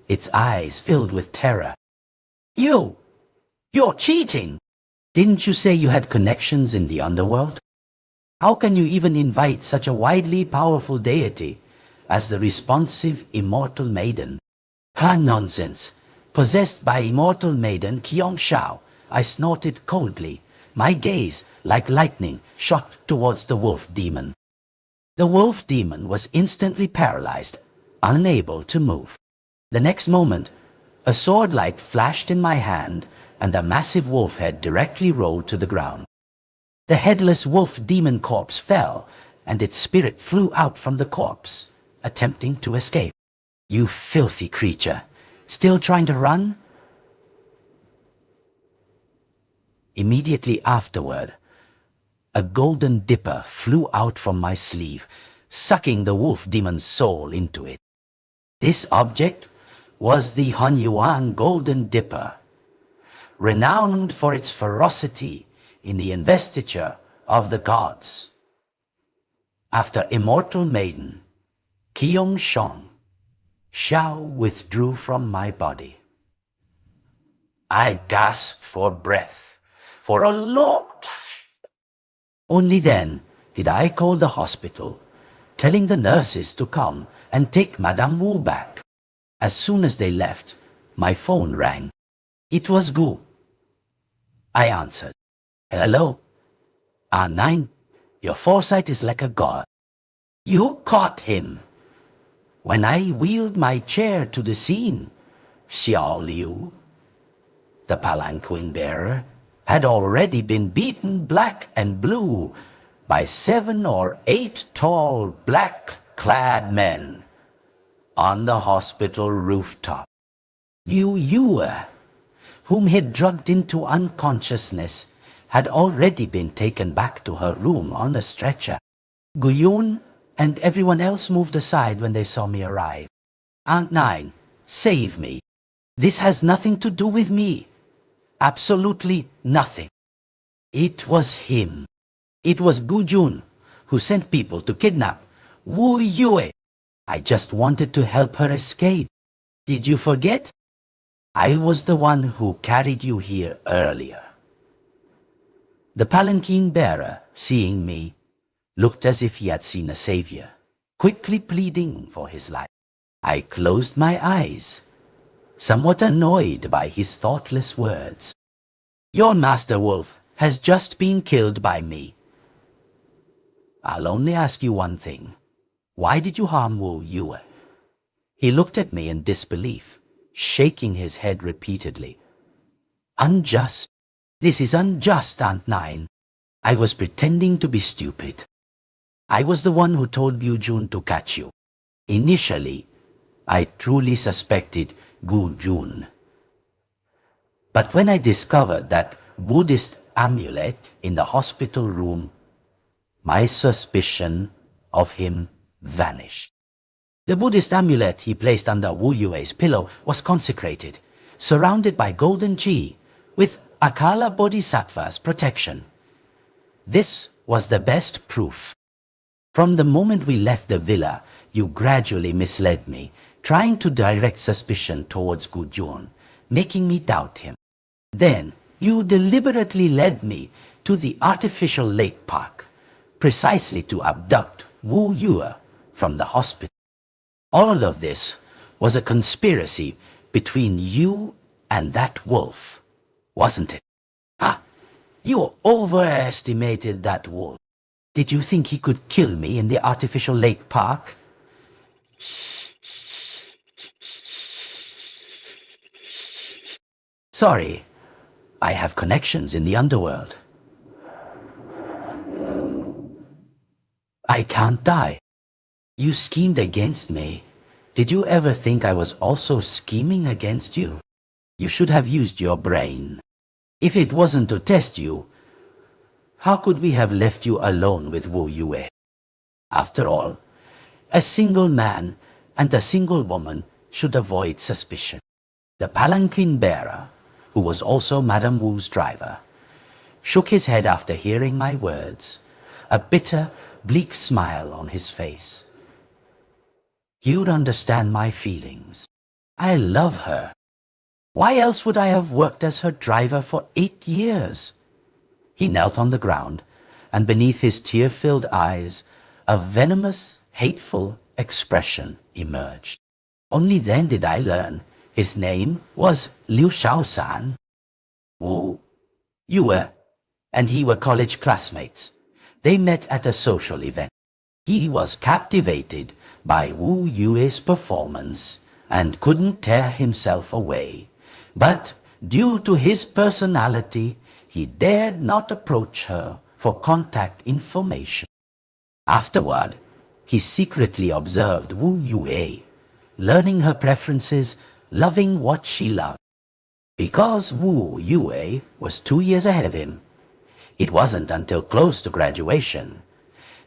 its eyes filled with terror. You're cheating! Didn't you say you had connections in the underworld? How can you even invite such a widely powerful deity as the responsive immortal maiden? Nonsense! Possessed by immortal maiden Kyongshao, I snorted coldly, my gaze, like lightning, shot towards the wolf demon. The wolf demon was instantly paralyzed, unable to move. The next moment, a sword light flashed in my hand, and a massive wolf head directly rolled to the ground. The headless wolf demon corpse fell, and its spirit flew out from the corpse, attempting to escape. You filthy creature! Still trying to run? Immediately afterward, a golden dipper flew out from my sleeve, sucking the wolf demon's soul into it. This object was the Hunyuan Golden Dipper, renowned for its ferocity in the investiture of the gods. After immortal maiden, Kyongshong, Shao withdrew from my body. I gasped for breath, for a long time. Only then did I call the hospital, telling the nurses to come and take Madame Wu back. As soon as they left, my phone rang. It was Gu. I answered. Hello? R9, your foresight is like a god. You caught him. When I wheeled my chair to the scene, Xiao Liu, the palanquin bearer, had already been beaten black and blue by 7 or 8 tall black-clad men on the hospital rooftop. Yu Yue, whom he'd drugged into unconsciousness, had already been taken back to her room on a stretcher. Guyun and everyone else moved aside when they saw me arrive. Aunt Nine, save me. This has nothing to do with me. Absolutely nothing. It was him. It was Gu Jun who sent people to kidnap Wu Yue. I just wanted to help her escape. Did you forget? I was the one who carried you here earlier. The palanquin bearer, seeing me, looked as if he had seen a savior, quickly pleading for his life. I closed my eyes, somewhat annoyed by his thoughtless words. Your master wolf has just been killed by me. I'll only ask you one thing. Why did you harm Wu Yue? He looked at me in disbelief, shaking his head repeatedly. Unjust. This is unjust, Aunt Nine. I was pretending to be stupid. I was the one who told Gu Jun to catch you. Initially, I truly suspected Gu Jun. But when I discovered that Buddhist amulet in the hospital room, my suspicion of him vanished. The Buddhist amulet he placed under Wu Yue's pillow was consecrated, surrounded by golden chi, with Akala Bodhisattva's protection. This was the best proof. From the moment we left the villa, you gradually misled me, trying to direct suspicion towards Gu Jun, making me doubt him. Then, you deliberately led me to the artificial lake park, precisely to abduct Wu Yue from the hospital. All of this was a conspiracy between you and that wolf, wasn't it? You overestimated that wolf. Did you think he could kill me in the artificial lake park? Sorry, I have connections in the underworld. I can't die. You schemed against me. Did you ever think I was also scheming against you? You should have used your brain. If it wasn't to test you, how could we have left you alone with Wu Yue? After all, a single man and a single woman should avoid suspicion. The palanquin bearer, who was also Madame Wu's driver, shook his head after hearing my words, a bitter, bleak smile on his face. You'd understand my feelings. I love her. Why else would I have worked as her driver for 8 years? He knelt on the ground, and beneath his tear-filled eyes, a venomous, hateful expression emerged. Only then did I learn his name was Liu Shaosan. Wu Yue and he were college classmates. They met at a social event. He was captivated by Wu Yue's performance and couldn't tear himself away. But due to his personality, he dared not approach her for contact information. Afterward, he secretly observed Wu Yue, learning her preferences, loving what she loved. Because Wu Yue was 2 years ahead of him, it wasn't until close to graduation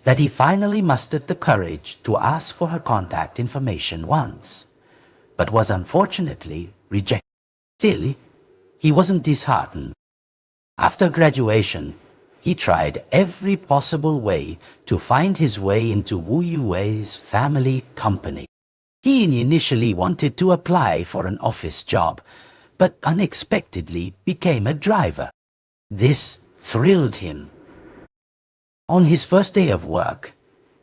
that he finally mustered the courage to ask for her contact information once, but was unfortunately rejected. Still, he wasn't disheartened. After graduation, he tried every possible way to find his way into Wu Yue's family company. He initially wanted to apply for an office job, but unexpectedly became a driver. This thrilled him. On his first day of work,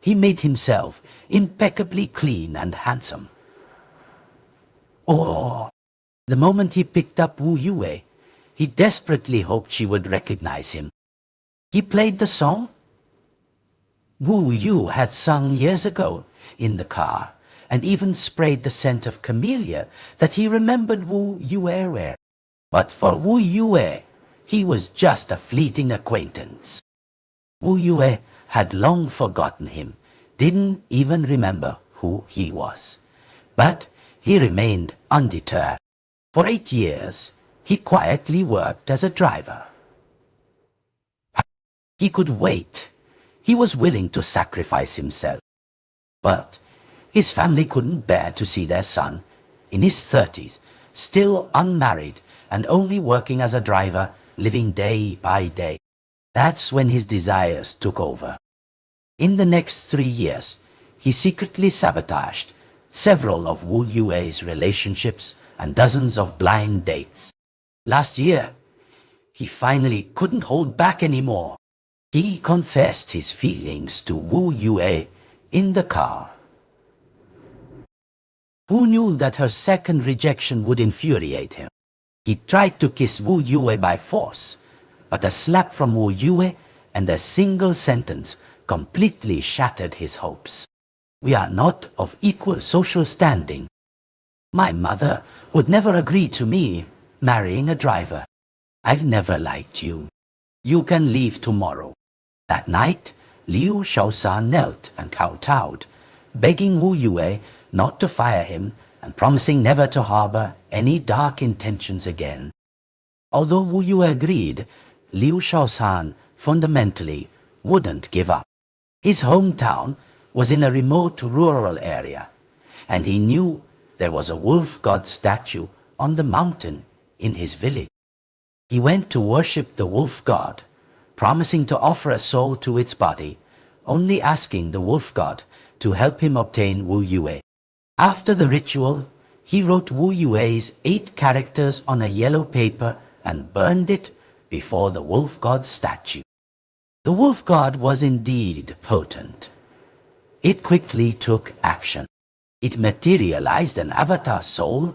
he made himself impeccably clean and handsome. The moment he picked up Wu Yue, he desperately hoped she would recognize him. He played the song Wu Yu had sung years ago in the car, and even sprayed the scent of camellia that he remembered Wu Yue wear. But for Wu Yue, he was just a fleeting acquaintance. Wu Yue had long forgotten him, didn't even remember who he was. But he remained undeterred. For 8 years, he quietly worked as a driver. He could wait. He was willing to sacrifice himself. But his family couldn't bear to see their son, in his 30s, still unmarried and only working as a driver, living day by day. That's when his desires took over. In the next 3 years, he secretly sabotaged several of Wu Yue's relationships and dozens of blind dates. Last year, he finally couldn't hold back anymore. He confessed his feelings to Wu Yue in the car. Wu knew that her second rejection would infuriate him. He tried to kiss Wu Yue by force, but a slap from Wu Yue and a single sentence completely shattered his hopes. We are not of equal social standing. My mother would never agree to me marrying a driver. I've never liked you. You can leave tomorrow. That night, Liu Shaosan knelt and kowtowed, begging Wu Yue not to fire him and promising never to harbor any dark intentions again. Although Wu Yue agreed, Liu Shaosan fundamentally wouldn't give up. His hometown was in a remote rural area, and he knew there was a wolf god statue on the mountain in his village. He went to worship the wolf god, promising to offer a soul to its body, only asking the wolf god to help him obtain Wu Yue. After the ritual, he wrote Wu Yue's 8 characters on a yellow paper and burned it before the wolf god statue. The wolf god was indeed potent. It quickly took action. It materialized an avatar soul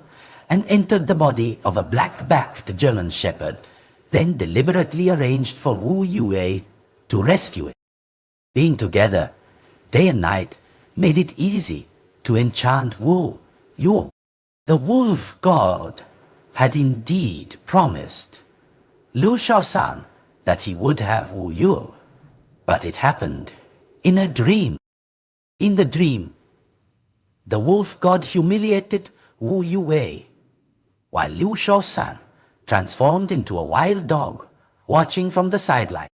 and entered the body of a black-backed German shepherd, then deliberately arranged for Wu Yue to rescue it. Being together day and night made it easy to enchant Wu Yu. The wolf god had indeed promised Liu Shaosan that he would have Wu Yu, but it happened in a dream. In the dream, the wolf god humiliated Wu Yue, while Liu Shaosan transformed into a wild dog, watching from the sideline.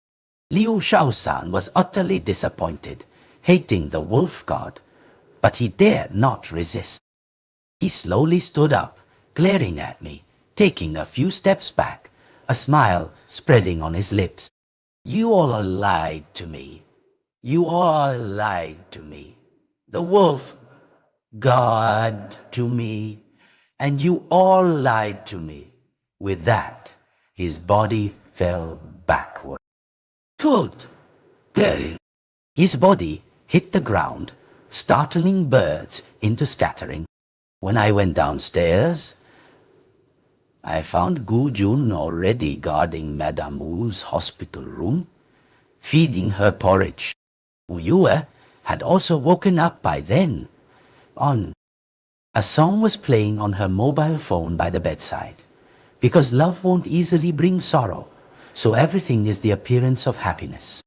Liu Shaosan was utterly disappointed, hating the wolf god, but he dared not resist. He slowly stood up, glaring at me, taking a few steps back, a smile spreading on his lips. You all lied to me. You all lied to me. The wolf god to me, and you all lied to me. With that, his body fell backward. Foot! Clearly, his body hit the ground, startling birds into scattering. When I went downstairs, I found Gu Jun already guarding Madame Wu's hospital room, feeding her porridge. Wu Yue had also woken up by then. A song was playing on her mobile phone by the bedside, because love won't easily bring sorrow, so everything is the appearance of happiness.